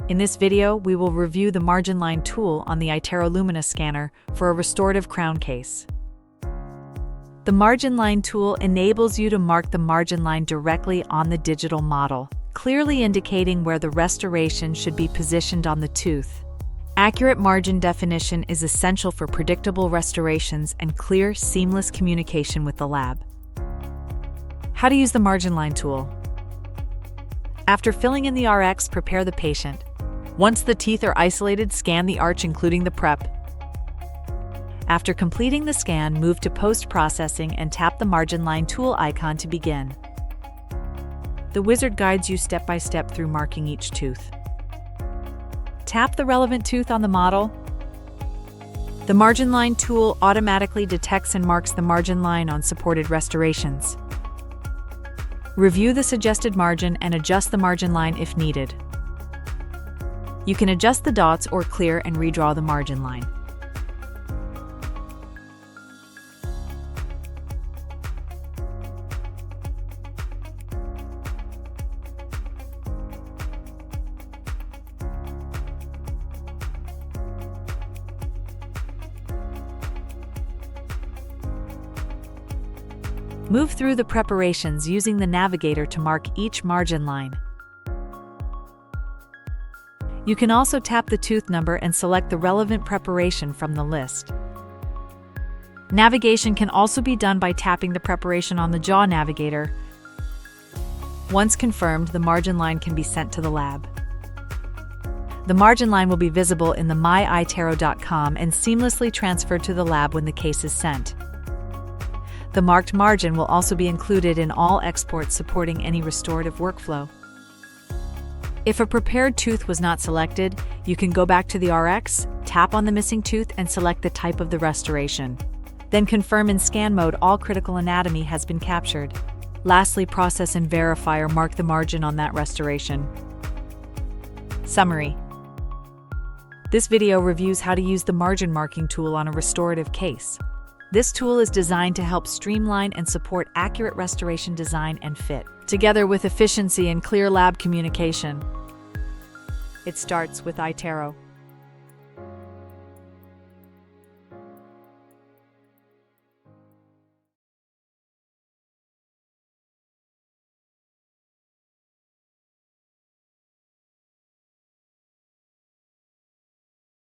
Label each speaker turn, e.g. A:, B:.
A: In this video, we will review the margin line tool on the iTero Lumina scanner for a restorative crown case. The margin line tool enables you to mark the margin line directly on the digital model, clearly indicating where the restoration should be positioned on the tooth. Accurate margin definition is essential for predictable restorations and clear, seamless communication with the lab. How to use the margin line tool. After filling in the RX, prepare the patient. Once the teeth are isolated, scan the arch including the prep. After completing the scan, move to post-processing and tap the margin line tool icon to begin. The wizard guides you step by step through marking each tooth. Tap the relevant tooth on the model. The margin line tool automatically detects and marks the margin line on supported restorations. Review the suggested margin and adjust the margin line if needed. You can adjust the dots or clear and redraw the margin line. Move through the preparations using the navigator to mark each margin line. You can also tap the tooth number and select the relevant preparation from the list. Navigation can also be done by tapping the preparation on the jaw navigator. Once confirmed, the margin line can be sent to the lab. The margin line will be visible in the myitero.com and seamlessly transferred to the lab when the case is sent. The marked margin will also be included in all exports supporting any restorative workflow. If a prepared tooth was not selected, you can go back to the RX, tap on the missing tooth and select the type of the restoration. Then confirm in scan mode all critical anatomy has been captured. Lastly, process and verify or mark the margin on that restoration. Summary. This video reviews how to use the margin marking tool on a restorative case. This tool is designed to help streamline and support accurate restoration design and fit, together with efficiency and clear lab communication. It starts with iTero.